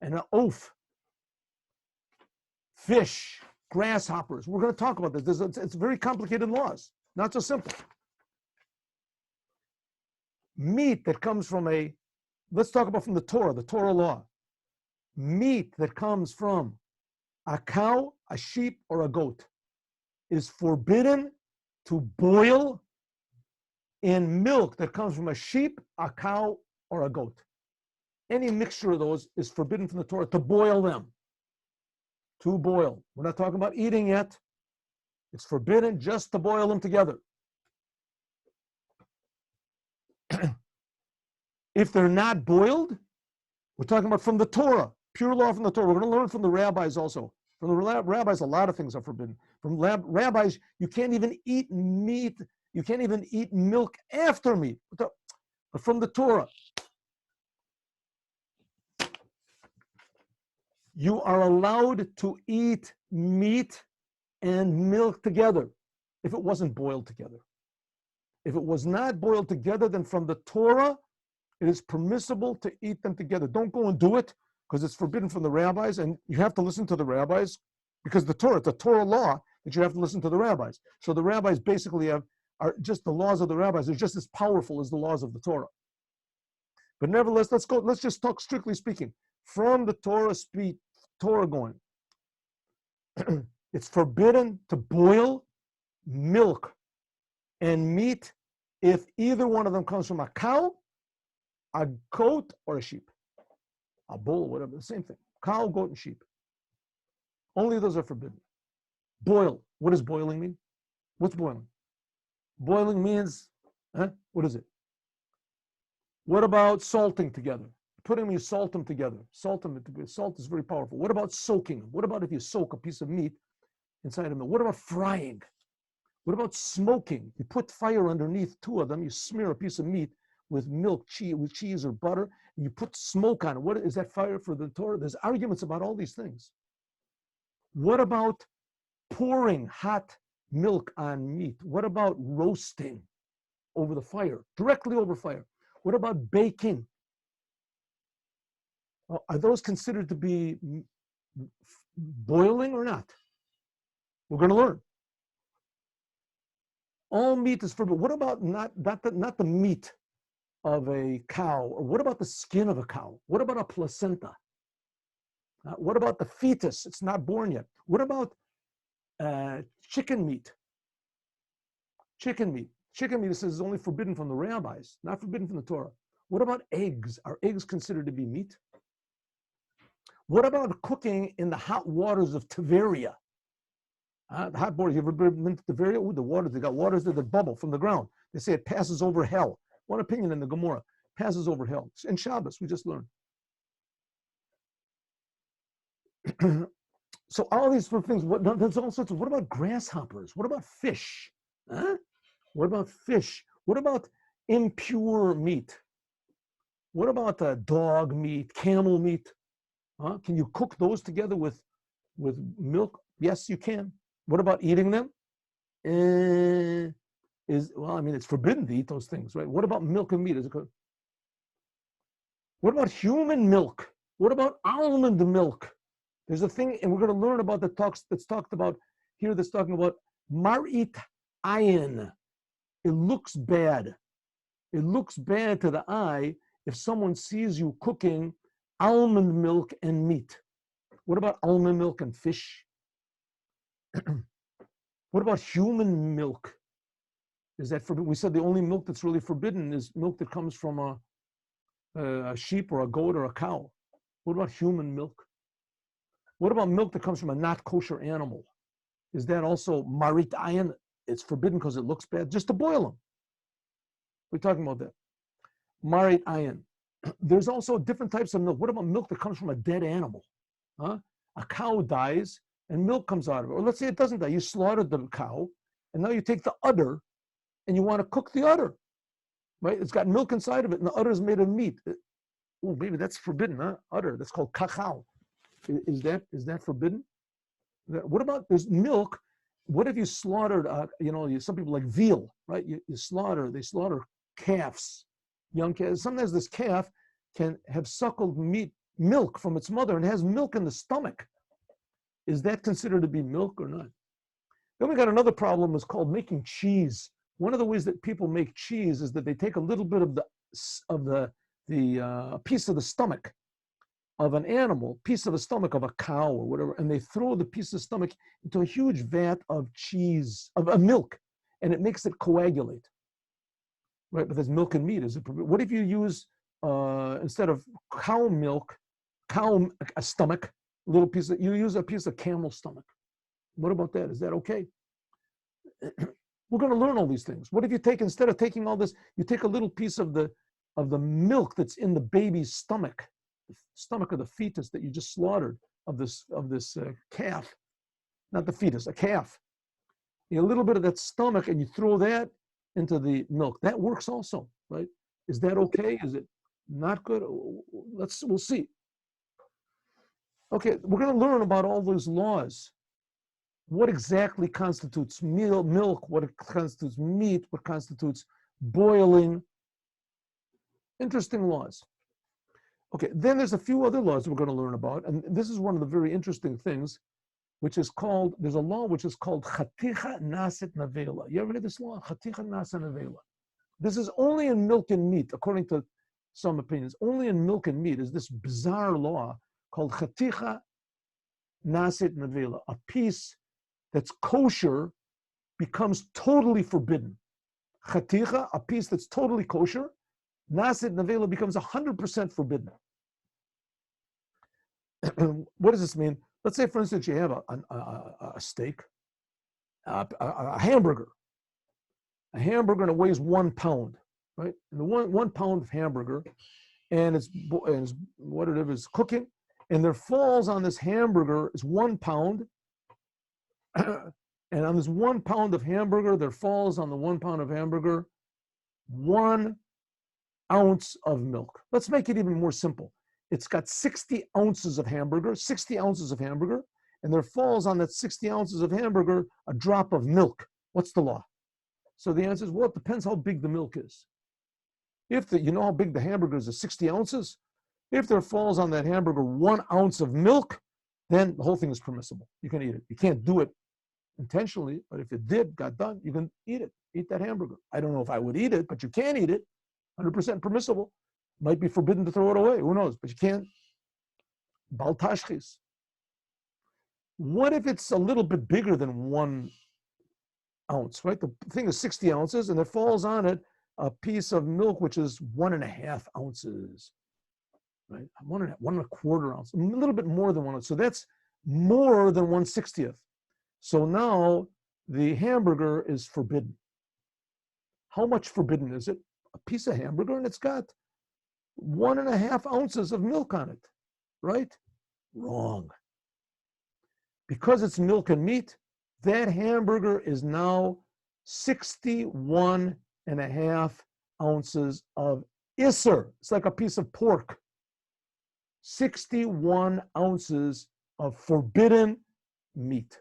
and an oaf. Fish, grasshoppers. We're going to talk about this. It's very complicated laws, not so simple. Meat that comes from let's talk about from the Torah law. Meat that comes from a cow, a sheep, or a goat is forbidden to boil in milk that comes from a sheep, a cow, or a goat. Any mixture of those is forbidden from the Torah to boil them. To boil. We're not talking about eating yet. It's forbidden just to boil them together. If they're not boiled, we're talking about from the Torah, pure law from the Torah. We're going to learn from the rabbis also. From the rabbis, a lot of things are forbidden. From rabbis, you can't even eat meat. You can't even eat milk after meat. But from the Torah, you are allowed to eat meat and milk together if it wasn't boiled together. If it was not boiled together, then from the Torah, it is permissible to eat them together. Don't go and do it because it's forbidden from the rabbis, and you have to listen to the rabbis because it's a Torah law that you have to listen to the rabbis. So the rabbis basically are just the laws of the rabbis are just as powerful as the laws of the Torah. But nevertheless, let's just talk strictly speaking. From the Torah going, it's forbidden to boil milk and meat if either one of them comes from a cow, a goat, or a sheep. A bull, whatever, the same thing. Cow, goat, and sheep. Only those are forbidden. Boil. What does boiling mean? What's boiling? Boiling means, what is it? What about salting together? Putting them, you salt them together. Salt is very powerful. What about soaking them? What about if you soak a piece of meat inside of milk? What about frying? What about smoking? You put fire underneath 2 of them, you smear a piece of meat with milk, cheese or butter, and you put smoke on it. What is that fire for the Torah? There's arguments about all these things. What about pouring hot milk on meat? What about roasting over the fire, directly over fire? What about baking? Are those considered to be boiling or not? We're going to learn. All meat is forbidden. What about not the meat of a cow? Or what about the skin of a cow? What about a placenta? What about the fetus? It's not born yet. What about chicken meat? Chicken meat. Chicken meat, is only forbidden from the rabbis, not forbidden from the Torah. What about eggs? Are eggs considered to be meat? What about cooking in the hot waters of Tiberia? The hot waters, you ever been to Tiberia? Ooh, the waters, they got waters that bubble from the ground. They say it passes over hell. One opinion in the Gemara, passes over hell. In Shabbos, we just learned. So all these things, there's all sorts of, what about grasshoppers? What about fish? What about fish? What about impure meat? What about dog meat, camel meat? Can you cook those together with milk? Yes, you can. What about eating them? It's forbidden to eat those things, right? What about milk and meat? What about human milk? What about almond milk? There's a thing, and we're going to learn about that's talked about here. That's talking about marit ayin. It looks bad. It looks bad to the eye if someone sees you cooking almond milk and meat. What about almond milk and fish? What about human milk? Is that forbidden? We said the only milk that's really forbidden is milk that comes from a sheep or a goat or a cow. What about human milk? What about milk that comes from a not kosher animal? Is that also marit ayin? It's forbidden because it looks bad, just to boil them. We're talking about that. Marit ayin. There's also different types of milk. What about milk that comes from a dead animal? Huh? A cow dies and milk comes out of it. Or let's say it doesn't die. You slaughtered the cow and now you take the udder and you want to cook the udder, right? It's got milk inside of it and the udder is made of meat. Oh, maybe that's forbidden, huh? Udder, that's called kakao. Is that forbidden? What about, there's milk. What if you slaughtered, some people like veal, right? They slaughter calves, young calves. Sometimes this calf can have suckled milk from its mother and has milk in the stomach. Is that considered to be milk or not? Then we got another problem, is called making cheese. One of the ways that people make cheese is that they take a little bit of the piece of the stomach of an animal, piece of the stomach of a cow or whatever, and they throw the piece of stomach into a huge vat of cheese, of milk, and it makes it coagulate. Right, but there's milk and meat. What if you use, instead of cow milk, a stomach, you use a piece of camel stomach? What about that? Is that okay? We're going to learn all these things. What if you take, instead of taking all this, you take a little piece of the milk that's in the baby's stomach, the stomach of the fetus that you just slaughtered, of this calf, not the fetus, a calf. A little bit of that stomach, and you throw that into the milk. That works also, right? Is that okay? Is it not good? We'll see. Okay, we're going to learn about all those laws. What exactly constitutes milk? What constitutes meat? What constitutes boiling? Interesting laws. Okay, then there's a few other laws we're going to learn about, and this is one of the very interesting things, which is called, there's a law which is called Chaticha Naset Navela. You ever heard this law? Chaticha Naset Navela. This is only in milk and meat, according to some opinions. Only in milk and meat is this bizarre law called Chaticha Naset Navela. A piece that's kosher becomes totally forbidden. Chaticha, a piece that's totally kosher, Naset Navela becomes 100% forbidden. What does this mean? Let's say, for instance, you have a steak, a hamburger. A hamburger, and it weighs 1 pound, right? And the one pound of hamburger, and it's whatever is cooking, and there falls on this hamburger is 1 pound, and on this 1 pound of hamburger, there falls on the 1 pound of hamburger 1 ounce of milk. Let's make it even more simple. It's got 60 ounces of hamburger, and there falls on that 60 ounces of hamburger a drop of milk. What's the law? So the answer is, well, it depends how big the milk is. You know how big the hamburger is 60 ounces? If there falls on that hamburger 1 ounce of milk, then the whole thing is permissible. You can eat it. You can't do it intentionally, but if it got done, you can eat it. Eat that hamburger. I don't know if I would eat it, but you can eat it. 100% permissible. Might be forbidden to throw it away. Who knows? But you can't. Bal tashchis. What if it's a little bit bigger than 1 ounce, right? The thing is 60 ounces, and there falls on it a piece of milk which is 1.5 ounces, right? 1.25 ounces, a little bit more than 1 ounce. So that's more than 1/60th. So now the hamburger is forbidden. How much forbidden is it? A piece of hamburger, and it's got 1.5 ounces of milk on it, right? Wrong. Because it's milk and meat, that hamburger is now 61.5 ounces of Isser. It's like a piece of pork. 61 ounces of forbidden meat.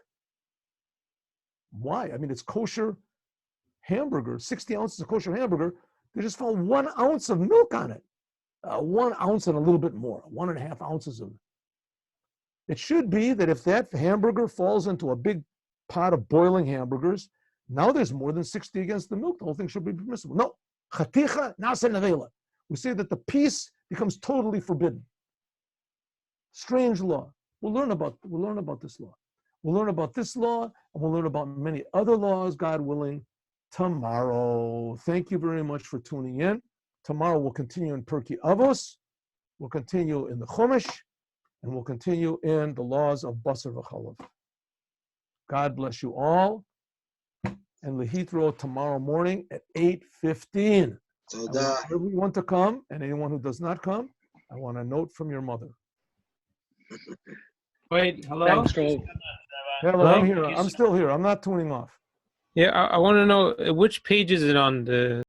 Why? I mean, it's kosher hamburger, 60 ounces of kosher hamburger. They just found 1 ounce of milk on it. 1 ounce and a little bit more, 1.5 ounces of it. It should be that if that hamburger falls into a big pot of boiling hamburgers, now there's more than 60 against the milk. The whole thing should be permissible. No. Chaticha nasa nevela. We say that the piece becomes totally forbidden. Strange law. We'll learn about this law. We'll learn about this law, and we'll learn about many other laws, God willing, tomorrow. Thank you very much for tuning in. Tomorrow we'll continue in Pirkei Avos, we'll continue in the Chumash, and we'll continue in the laws of Basar v'Chalav. God bless you all. And Lehitro tomorrow morning at 8:15. So, I want everyone to come, and anyone who does not come, I want a note from your mother. Wait, hello? Thanks, Rob. Hello, I'm here. I'm still here. I'm not tuning off. Yeah, I want to know which page is it on the